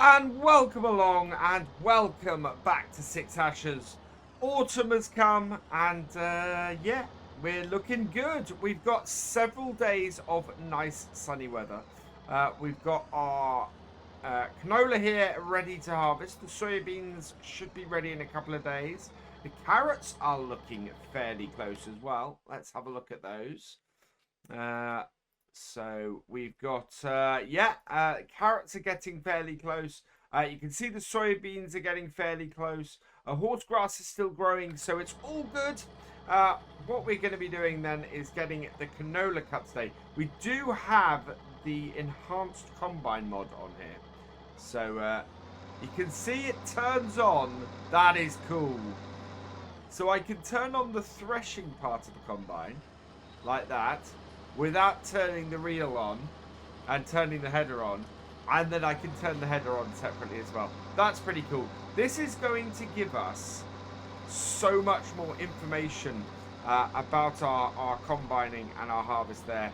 And welcome along and welcome back to Six Ashes. Autumn has come and yeah, we're looking good. We've got several days of nice sunny weather. We've got our canola here ready to harvest. The soybeans should be ready in a couple of days. The carrots are looking fairly close as well. Let's have a look at those. So we've got, carrots are getting fairly close. You can see the soybeans are getting fairly close. Horse grass is still growing, so it's all good. What we're going to be doing then is getting the canola cut today. We do have the enhanced combine mod on here. So you can see it turns on. That is cool. So I can turn on the threshing part of the combine like that, without turning the reel on and turning the header on, and then I can turn the header on separately as well. That's pretty cool. This is going to give us so much more information about our combining and our harvest there.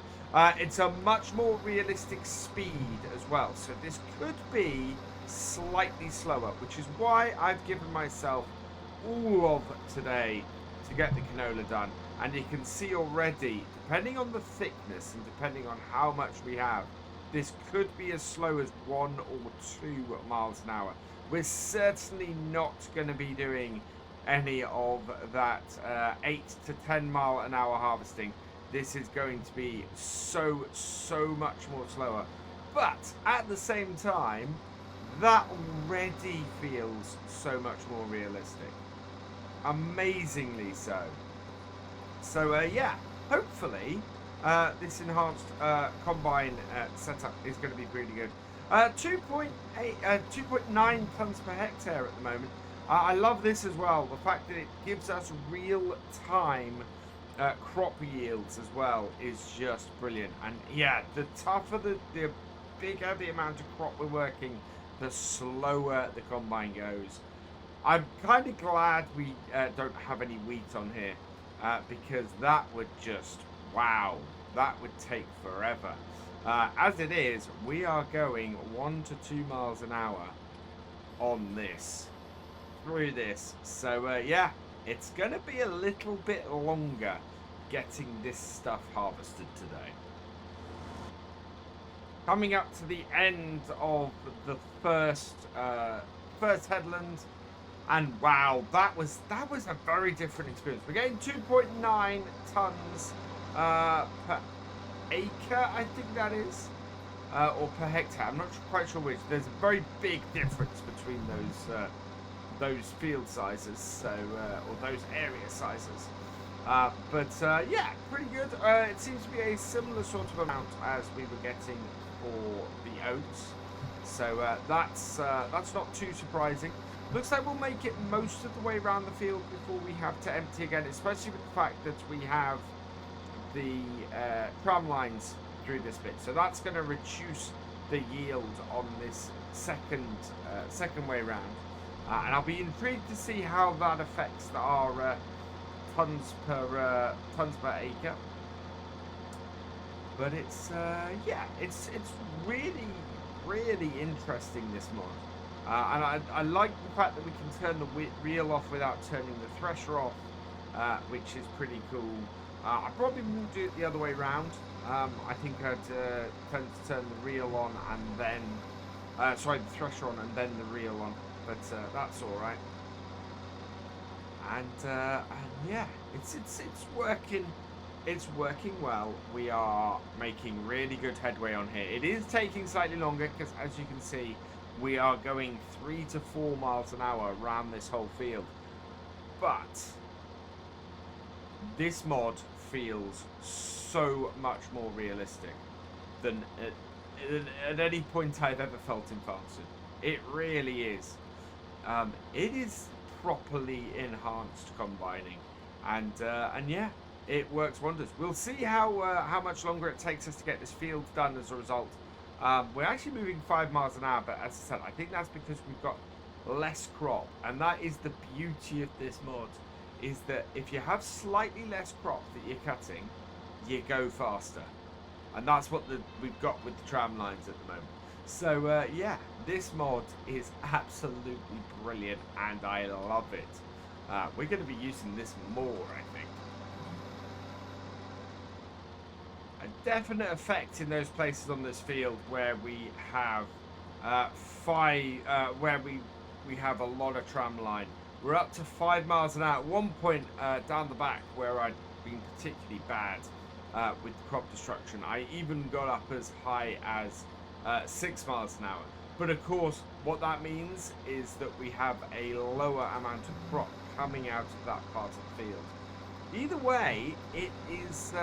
It's a much more realistic speed as well, so this could be slightly slower, which is why I've given myself all of today to get the canola done. And you can see already, depending on the thickness and depending on how much we have, this could be as slow as 1 or 2 miles an hour. We're certainly not going to be doing any of that 8 to 10 mile an hour harvesting. This is going to be so much more slower. But at the same time, that already feels so much more realistic. Amazingly so. So, yeah, hopefully this enhanced combine setup is going to be pretty good. 2.9 tons per hectare at the moment. I love this as well. The fact that it gives us real-time crop yields as well is just brilliant. And, yeah, the tougher, the bigger the amount of crop we're working, the slower the combine goes. I'm kind of glad we don't have any wheat on here. Because that would just, wow, that would take forever. As it is, we are going 1 to 2 miles an hour on this, through this. So, yeah, it's going to be a little bit longer getting this stuff harvested today. Coming up to the end of the first headland. And wow, that was a very different experience. We're getting 2.9 tons per acre, I think that is, or per hectare. I'm not quite sure which. There's a very big difference between those field sizes, so or those area sizes. Yeah, pretty good. It seems to be a similar sort of amount as we were getting for the oats. So that's not too surprising. Looks like we'll make it most of the way around the field before we have to empty again, especially with the fact that we have the tram lines through this bit. So that's going to reduce the yield on this second way round. And I'll be intrigued to see how that affects our tons per acre. But it's yeah, it's really interesting, this mod. And I like the fact that we can turn the reel off without turning the thresher off, which is pretty cool. I probably wouldn't do it the other way around. I think I'd tend to turn the reel on and then, the thresher on and then the reel on. But that's all right. And yeah, it's working. It's working well. We are making really good headway on here. It is taking slightly longer because, as you can see, we are going 3 to 4 miles an hour around this whole field. But this mod feels so much more realistic than at any point I've ever felt in Farmingirl. It really is. It is properly enhanced combining. And yeah, it works wonders. We'll see how much longer it takes us to get this field done as a result. We're actually moving 5 miles an hour, but as I said, I think that's because we've got less crop. And that is the beauty of this mod, is that if you have slightly less crop that you're cutting, you go faster. And that's what we've got with the tram lines at the moment. So yeah, this mod is absolutely brilliant and I love it. We're going to be using this more, I think. A definite effect in those places on this field where we have where we have a lot of tram line. We're up to 5 miles an hour. At one point down the back where I'd been particularly bad with crop destruction, I even got up as high as 6 miles an hour. But of course, what that means is that we have a lower amount of crop coming out of that part of the field. Either way, it is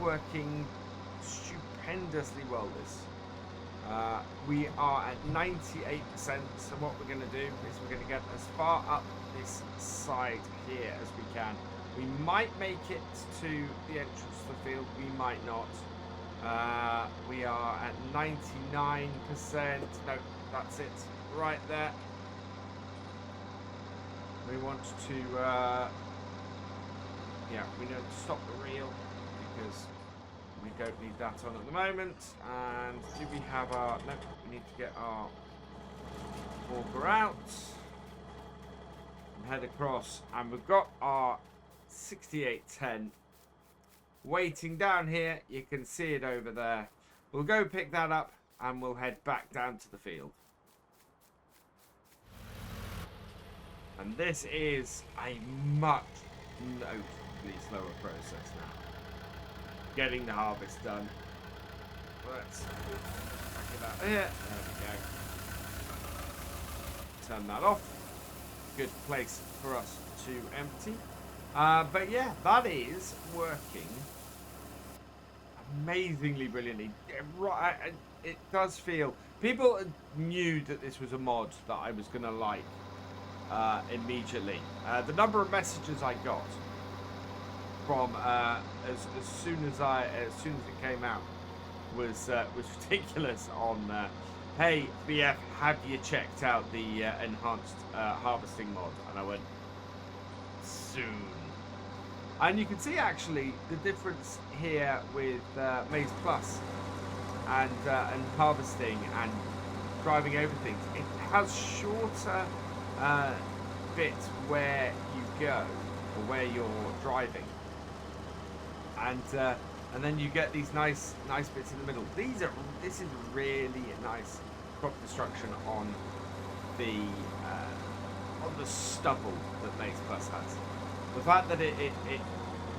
working stupendously well. We are at 98%. So what we're going to do is we're going to get as far up this side here as we can. We might make it to the entrance to the field. We might not. We are at 99%. No, that's it. Right there. We want to, yeah, we need to stop the reel because we don't need that on at the moment. And do we have our, no, we need to get our walker out and head across. And we've got our 6810 waiting down here. You can see it over there. We'll go pick that up and we'll head back down to the field. And this is a much notably slower process now. Getting the harvest done. Let's back it out here. There we go. Turn that off. Good place for us to empty. But yeah, that is working amazingly brilliantly. It does feel... People knew that this was a mod that I was going to like immediately. The number of messages I got from as soon as it came out was ridiculous. On hey BF, have you checked out the enhanced harvesting mod? And I went, soon. And you can see actually the difference here with Maize Plus and harvesting and driving over things. It has shorter bits where you go or where you're driving, and then you get these nice bits in the middle. This is really nice crop destruction on the stubble that Maize Plus has. The fact that it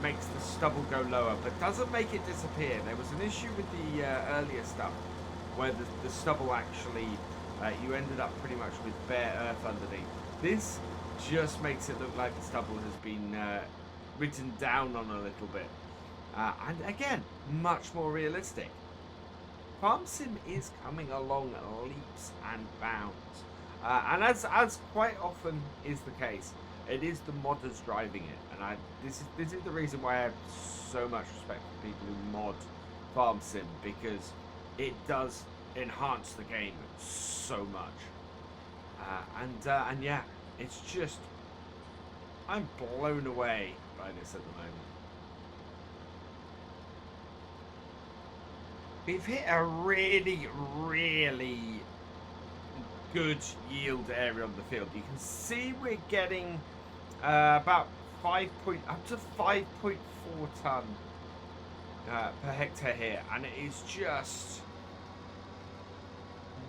makes the stubble go lower, but doesn't make it disappear. There was an issue with the earlier stuff where the stubble actually, you ended up pretty much with bare earth underneath. This just makes it look like the stubble has been written down on a little bit. And again, much more realistic. Farm Sim is coming along leaps and bounds. And as quite often is the case, it is the modders driving it, and this is the reason why I have so much respect for people who mod Farm Sim, because it does enhance the game so much. And yeah, it's just, I'm blown away by this at the moment. We've hit a really good yield area on the field. You can see we're getting about up to 5.4 ton per hectare here, and it is just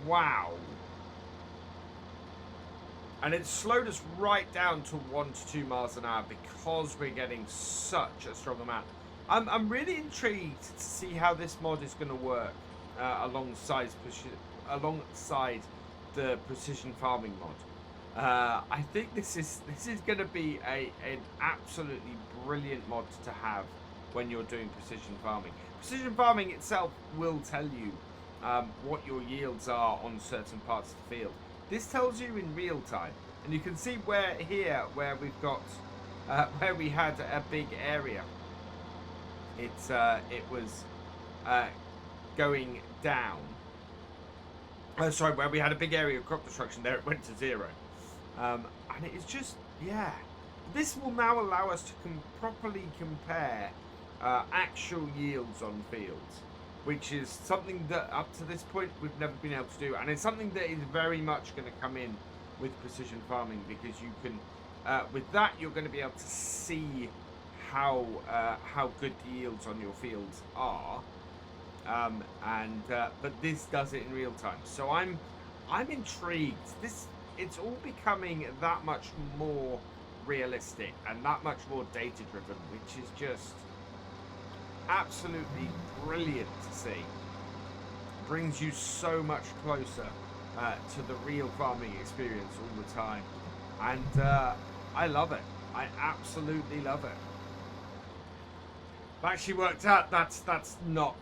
wow. And it's slowed us right down to 1 to 2 miles an hour because we're getting such a strong amount. I'm really intrigued to see how this mod is going to work alongside the precision farming mod. I think this is going to be an absolutely brilliant mod to have when you're doing precision farming. Precision farming itself will tell you what your yields are on certain parts of the field. This tells you in real time, and you can see where we've got where we had a big area. It was going down. Sorry, where we had a big area of crop destruction, there it went to 0. And it is just, yeah. This will now allow us to properly compare actual yields on fields. which is something that up to this point we've never been able to do, and it's something that is very much going to come in with precision farming, because you can with that you're going to be able to see how good the yields on your fields are, but this does it in real time. So I'm intrigued. It's all becoming that much more realistic and that much more data driven, which is just absolutely brilliant to see. Brings you so much closer to the real farming experience all the time, and I love it. I absolutely love it. I've actually worked out that's not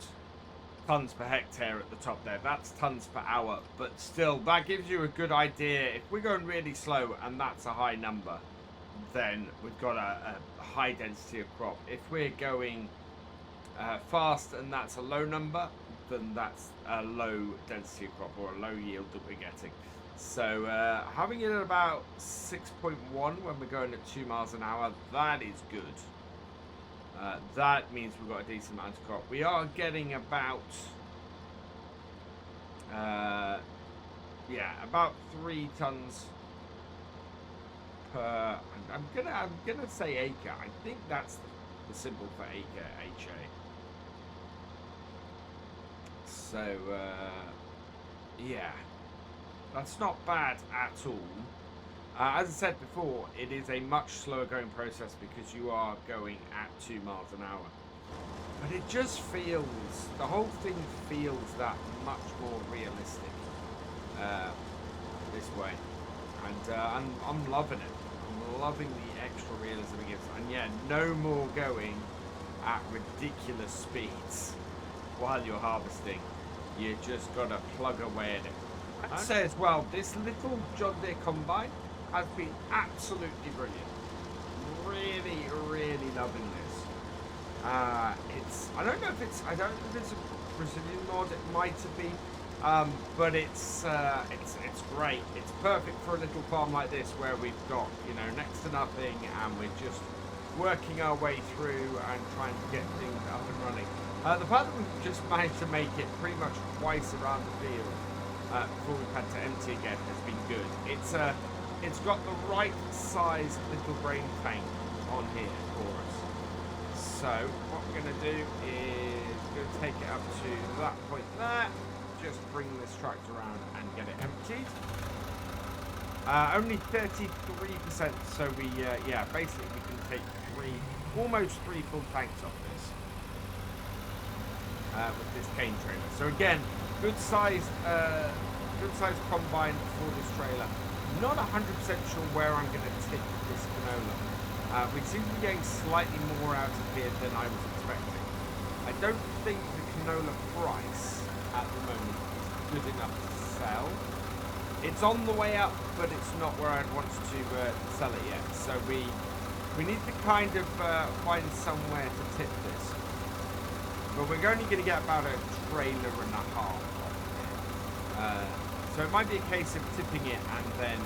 tons per hectare at the top there, that's tons per hour, but still that gives you a good idea. If we're going really slow and that's a high number, then we've got a high density of crop. If we're going fast and that's a low number, then that's a low density of crop, or a low yield that we're getting. So having it at about 6.1 when we're going at 2 miles an hour, that is good. That means we've got a decent amount of crop. We are getting about about 3 tons per. I'm gonna say acre. I think that's the symbol for acre, HA. So yeah, that's not bad at all. As I said before, it is a much slower going process because you are going at 2 miles an hour. But it just feels, the whole thing feels that much more realistic this way. And I'm loving it. I'm loving the extra realism it gives. And yeah, no more going at ridiculous speeds while you're harvesting. You just got to plug away at it. I'd say as well, this little John Deere Combine has been absolutely brilliant. Really, really loving this. I don't know if it's a Brazilian mod. It might have been, but it's great. It's perfect for a little farm like this where we've got, you know, next to nothing, and we're just working our way through and trying to get things up and running. The fact that we've just managed to make it pretty much twice around the field before we've had to empty again has been good. It's got the right size little grain tank on here for us. So what we're going to do is going to take it up to that point there, just bring this tractor around and get it emptied. Only 33%, so we basically we can take almost three full tanks off this with this cane trailer. So again, good sized combine for this trailer. Not 100% sure where I'm going to tip this canola. We seem to be getting slightly more out of here than I was expecting. I don't think the canola price at the moment is good enough to sell. It's on the way up, but it's not where I'd want to sell it yet. So we need to kind of find somewhere to tip this. But we're only going to get about a trailer and a half off here. So it might be a case of tipping it and then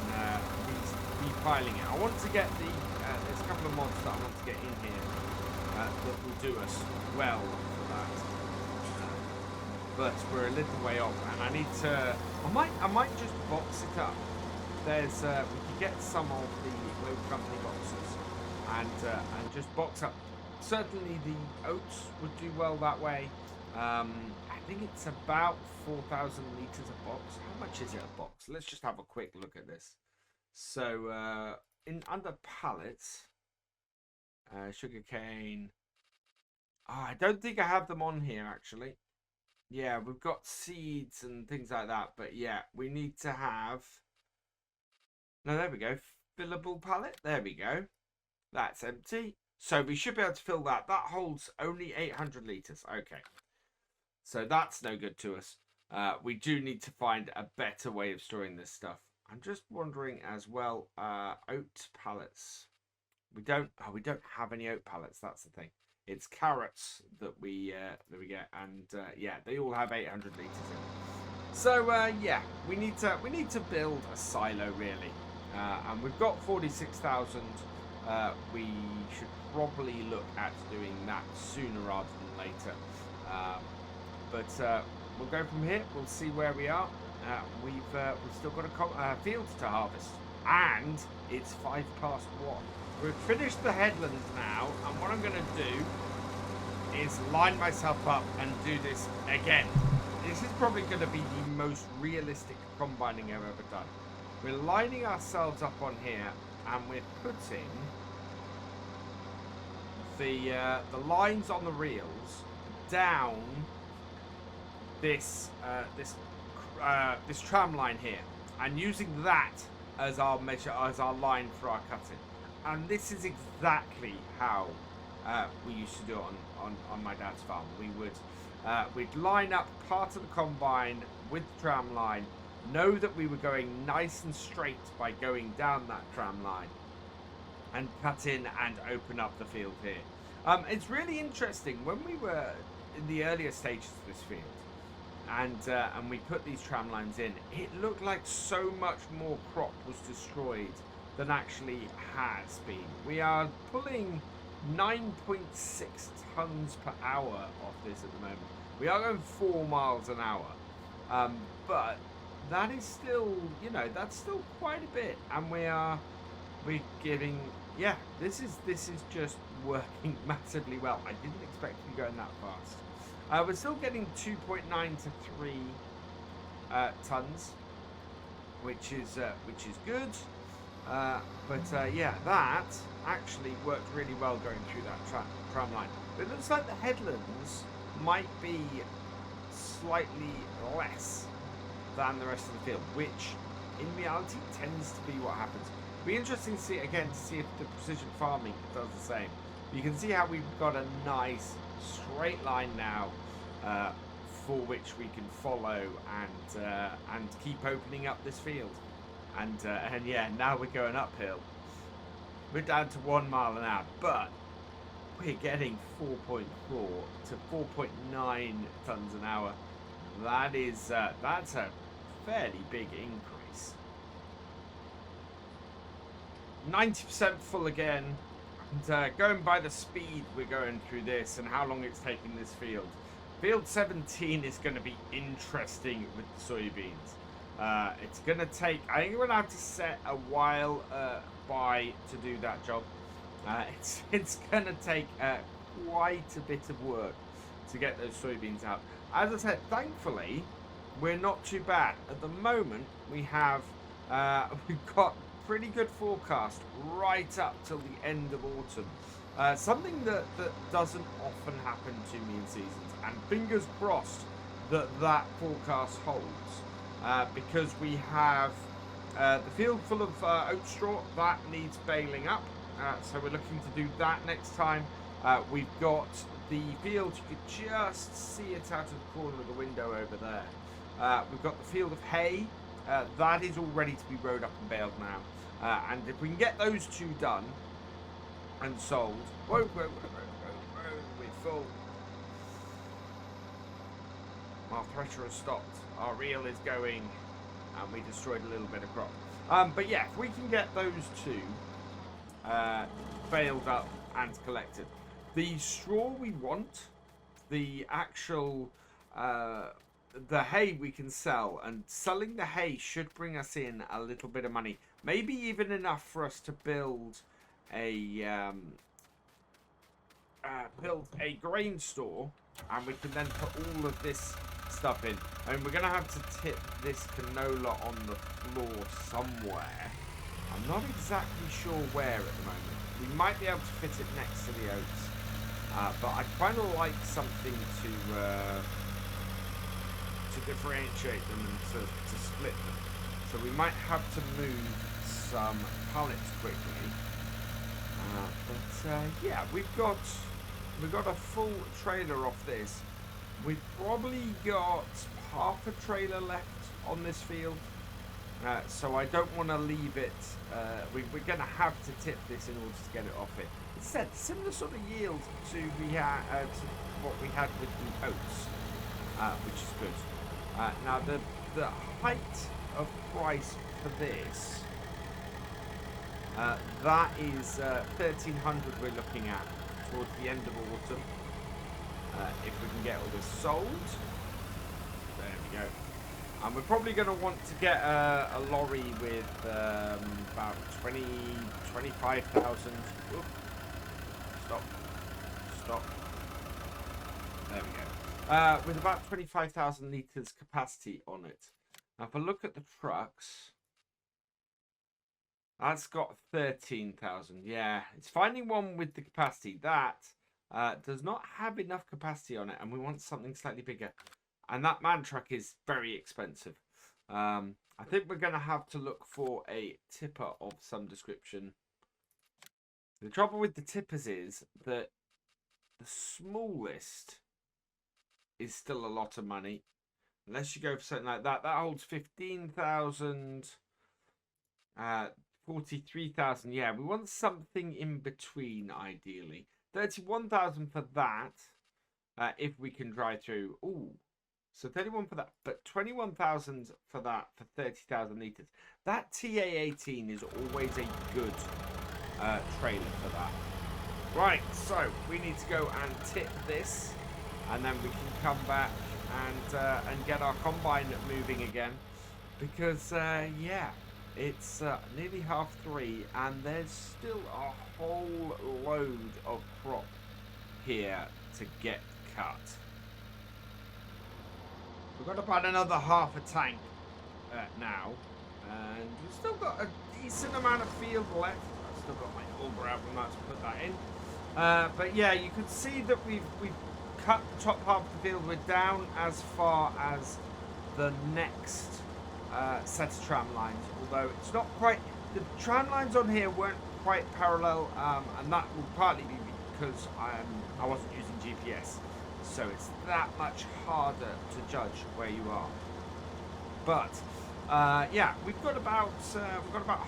repiling it. I want to get there's a couple of mods that I want to get in here that will do us well for that. But we're a little way off, and I need to. I might just box it up. There's we could get some of the low company boxes and just box up. Certainly the oats would do well that way. I think it's about 4,000 litres a box. How much is it a box? Let's just have a quick look at this. So in under pallets, sugarcane. I don't think I have them on here actually. Yeah, we've got seeds and things like that, but yeah, we need to have. No, there we go. Fillable pallet. There we go. That's empty. So we should be able to fill that. That holds only 800 litres. Okay. So that's no good to us. We do need to find a better way of storing this stuff. I'm just wondering as well, oat pallets. We don't have any oat pallets. That's the thing. It's carrots that we get, and yeah, they all have 800 litres in. So yeah, we need to build a silo really, and we've got 46,000. We should probably look at doing that sooner rather than later. But we'll go from here. We'll see where we are. We've still got a field to harvest, and it's 1:05. We've finished the headlands now, and what I'm going to do is line myself up and do this again. This is probably going to be the most realistic combining I've ever done. We're lining ourselves up on here, and we're putting the lines on the reels down this tram line here, and using that as our line for our cutting. And this is exactly how we used to do it on my dad's farm. We'd line up part of the combine with the tram line, know that we were going nice and straight by going down that tram line, and cut in and open up the field here. It's really interesting when we were in the earlier stages of this field, and we put these tram lines in. It looked like so much more crop was destroyed than actually has been. We are pulling 9.6 tons per hour off this at the moment. We are going 4 miles an hour, but that is still, that's still quite a bit, and we're giving, this is just working massively well. I didn't expect to be going that fast. We're still getting 2.9 to 3 tons, which is good. But that actually worked really well going through that tram line. But it looks like the headlands might be slightly less than the rest of the field, which in reality tends to be what happens. It'll be interesting to see if the precision farming does the same. You can see how we've got a nice straight line now for which we can follow and keep opening up this field. And now we're going uphill. We're down to 1 mile an hour, but we're getting 4.4 to 4.9 tons an hour. That's a fairly big increase. 90% full again. And going by the speed we're going through this and how long it's taking this field. Field 17 is going to be interesting with the soybeans. It's going to take, I think we're going to have to set a while by to do that job. It's going to take quite a bit of work to get those soybeans out. As I said, thankfully, we're not too bad. At the moment, we've got pretty good forecast right up till the end of autumn. Something that doesn't often happen to me in seasons, and fingers crossed that forecast holds. Because we have the field full of oat straw that needs baling up, so we're looking to do that next time. We've got the field, you could just see it out of the corner of the window over there. We've got the field of hay that is all ready to be rode up and baled now, and if we can get those two done and sold, whoa, we're full. Our thresher has stopped. Our reel is going, and we destroyed a little bit of crop. But yeah, if we can get those two baled up and collected. The straw we want, the actual, the hay we can sell, and selling the hay should bring us in a little bit of money. Maybe even enough for us to build a grain store, and we can then put all of this stuff in. I mean, we're going to have to tip this canola on the floor somewhere. I'm not exactly sure where at the moment. We might be able to fit it next to the oats. But I'd kind of like something to differentiate them and to split them. So we might have to move some pallets quickly. Yeah, we've got a full trailer off this. We've probably got half a trailer left on this field. So I don't want to leave it. We're going to have to tip this in order to get it off it. It said similar sort of yield to what we had with the oats, which is good. Now the height of price for this, that is 1,300 we're looking at towards the end of autumn. If we can get all this sold, And we're probably going to want to get a lorry with about 25,000. Stop. There we go. With about 25,000 litres capacity on it. Now, if I look at the trucks, that's got 13,000. Yeah, it's finding one with the capacity. That does not have enough capacity on it, and we want something slightly bigger. And that man truck is very expensive. I think we're going to have to look for a tipper of some description. The trouble with the tippers is that the smallest is still a lot of money. Unless you go for something like that. That holds 15,000, 43,000. Yeah, we want something in between, ideally. 31,000 for that, if we can drive through. Ooh. So 31 for that, but 21,000 for that for 30,000 litres. That TA18 is always a good trailer for that. Right, so we need to go and tip this, and then we can come back and get our combine moving again. Because, yeah, it's nearly 3:30, and there's still a whole load of crop here to get cut. We've got about another half a tank now, and we've still got a decent amount of field left. I've still got my auger out, we might as well put that in. But yeah, you can see that we've cut the top half of the field. We're down as far as the next set of tram lines, although it's not quite. The tram lines on here weren't quite parallel, and that will partly be because I wasn't using GPS. So it's that much harder to judge where you are. But yeah, we've got about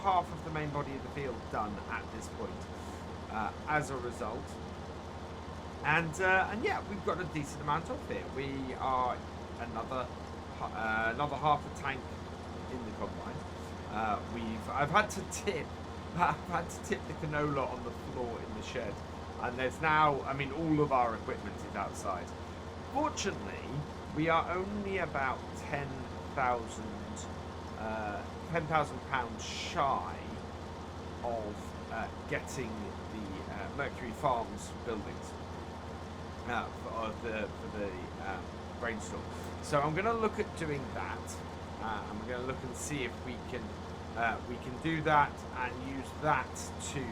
half of the main body of the field done at this point. As a result, and yeah, we've got a decent amount of here. We are another half a tank in the combine. I've had to tip the canola on the floor in the shed. And there's now, I mean, all of our equipment is outside. Fortunately, we are only about 10,000 £10,000 shy of getting the Mercury Farms buildings for the brainstorm. So I'm going to look at doing that. I'm going to look and see if we can do that and use that to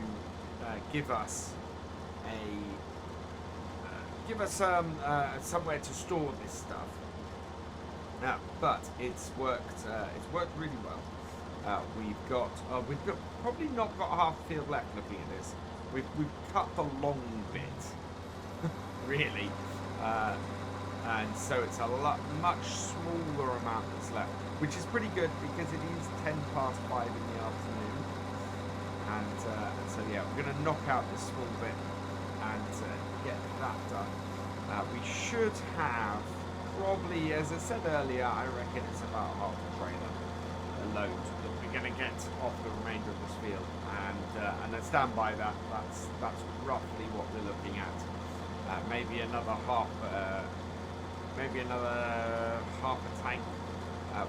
give us somewhere to store this stuff. But it's worked really well. We've probably not got half the field left. Looking at this, we've cut the long bit, really, and so it's a much smaller amount that's left, which is pretty good because it is 5:10 in the afternoon, and so yeah, we're going to knock out this small bit and get that done. We should have probably, as I said earlier, I reckon it's about half a trailer load that we're going to get off the remainder of this field, and I stand by that. That's roughly what we're looking at. Maybe another half a tank,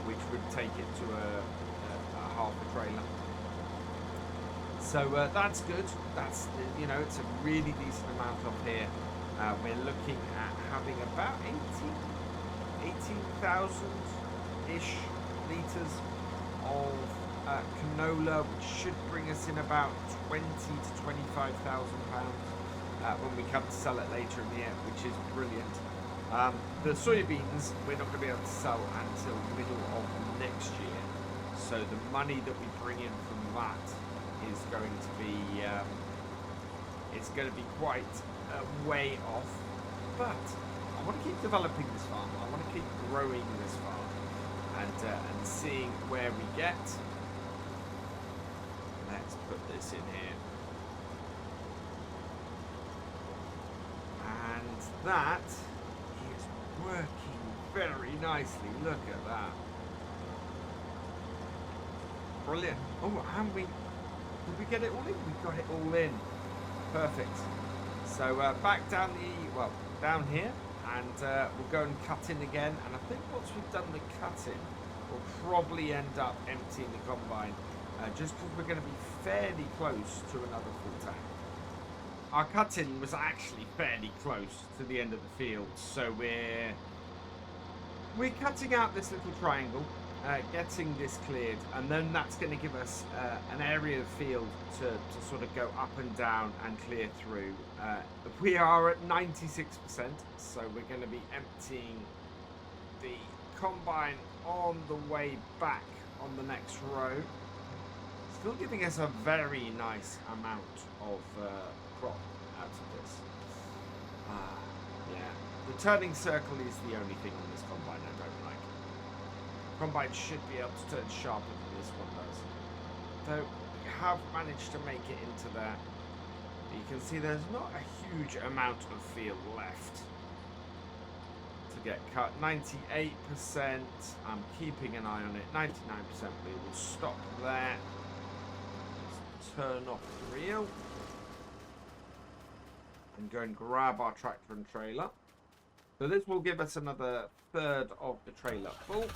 which would take it to a half a trailer. So that's good. That's, you know, it's a really decent amount off here. We're looking at having about 18,000-ish litres of canola, which should bring us in about 20 to 25,000 pounds when we come to sell it later in the year, which is brilliant. The soybeans we're not going to be able to sell until middle of next year, so the money that we bring in from that is going to be quite way off. But I want to keep developing this farm. I want to keep growing this farm and seeing where we get. Let's put this in here. And that is working very nicely. Look at that. Brilliant. Oh, and did we get it all in? We got it all in. Perfect. So back down down here, and we'll go and cut in again. And I think once we've done the cutting, we'll probably end up emptying the combine just because we're going to be fairly close to another full tank. Our cut-in was actually fairly close to the end of the field, so we're cutting out this little triangle, getting this cleared, and then that's going to give us an area of field to sort of go up and down and clear through. We are at 96%, so we're going to be emptying the combine on the way back on the next row. Still giving us a very nice amount of crop out of this. Yeah, the turning circle is the only thing on this combine I don't like. Combine should be able to turn sharper than this one does. Though we have managed to make it into there. You can see there's not a huge amount of field left to get cut. 98%. I'm keeping an eye on it. 99%. We will stop there. Just turn off the reel. And go and grab our tractor and trailer. So this will give us another third of the trailer full.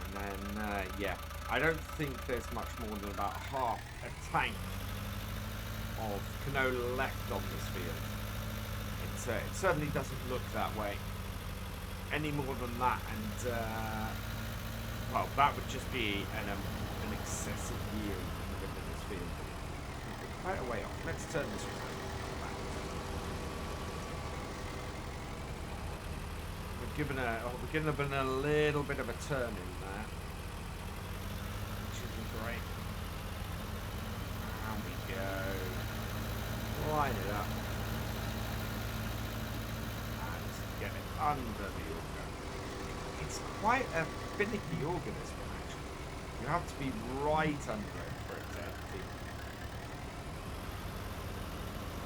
And then, yeah, I don't think there's much more than about half a tank of canola left on this field. It certainly doesn't look that way any more than that, and well, that would just be an excessive yield within this field. Quite a way off. Let's turn this around. We're given a little bit of a turn in there, which isn't great. And we go. Line it up. And get it under the organ. It's quite a finicky organism, actually. You have to be right under it for it to empty.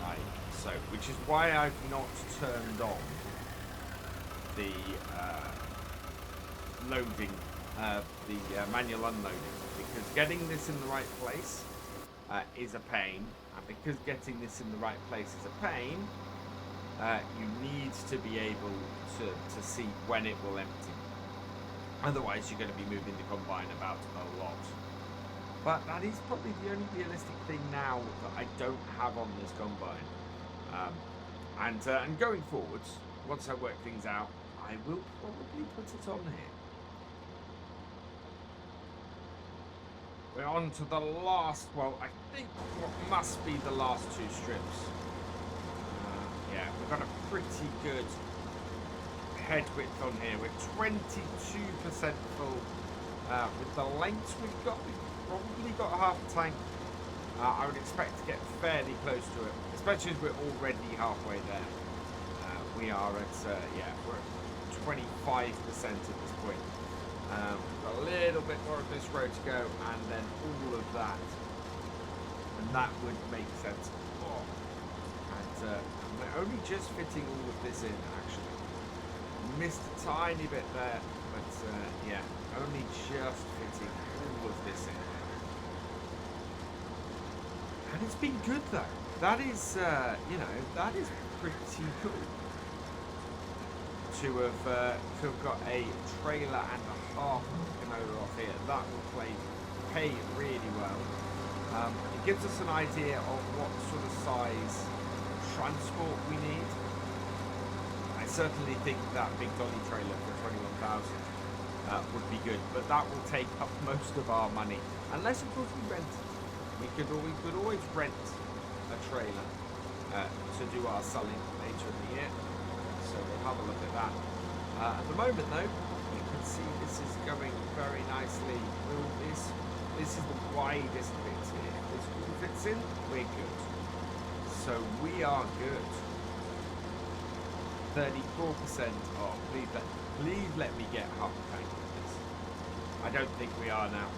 Like so, which is why I've not turned on the loading, the manual unloading, because getting this in the right place is a pain, and because getting this in the right place is a pain, you need to be able to see when it will empty. Otherwise, you're going to be moving the combine about a lot. But that is probably the only realistic thing now that I don't have on this combine. And going forwards, once I work things out, I will probably put it on here. We're on to the last, well, I think what must be the last two strips. Yeah, we've got a pretty good head width on here. We're 22% full. With the lengths we've probably got half a tank. I would expect to get fairly close to it, especially as we're already halfway there. We are at, yeah, we're at 25% at this point. We've got a little bit more of this road to go, and then all of that. And that would make sense. Oh. And we're only just fitting all of this in, actually. Missed a tiny bit there, but yeah, only just fitting all of this in. And it's been good, though. That is, you know, that is pretty cool. To have got a trailer and a half of canola off here, that will pay really well. It gives us an idea of what sort of size transport we need. I certainly think that big dolly trailer for 21,000 would be good, but that will take up most of our money, unless of course we rent it. We could always rent a trailer to do our selling later in the year. So we'll have a look at that. At the moment, though, you can see this is going very nicely. This is the widest bit here. If this all fits in, we're good. So we are good. 34% off. Please let me get half a tank of this. I don't think we are now.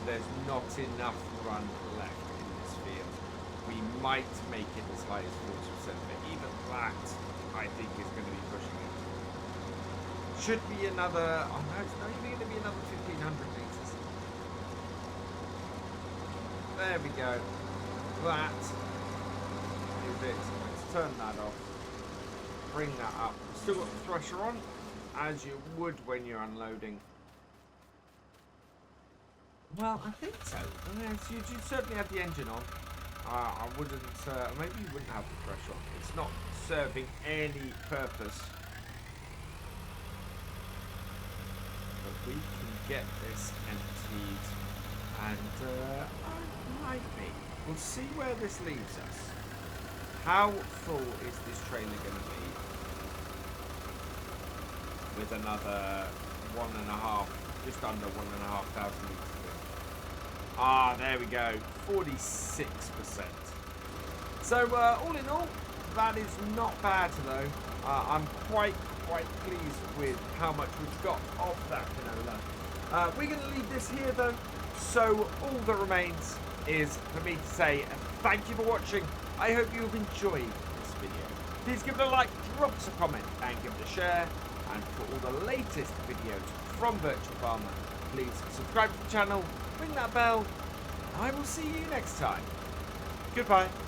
There's not enough run left in this field. We might make it as high as 40%, but even that, I think, is going to be pushing it. Should be another, oh no, it's not even going to be another 1,500 meters. There we go. That is it. Let's turn that off. Bring that up. Still got the thresher on. as you would when you're unloading. Well, I think so. Yes, you certainly have the engine on. I wouldn't, maybe you wouldn't have the pressure on. It's not serving any purpose. But we can get this emptied, and might be. We'll see where this leaves us. How full is this trailer going to be? With another 1.5, just under 1,500 litres. Ah, there we go, 46%. So all in all, that is not bad though. I'm quite pleased with how much we've got of that canola. We're going to leave this here though, so all that remains is for me to say thank you for watching. I hope you've enjoyed this video. Please give it a like, drop us a comment, and give it a share. And for all the latest videos from Virtual Farmer, please subscribe to the channel, ring that bell, and I will see you next time. Goodbye.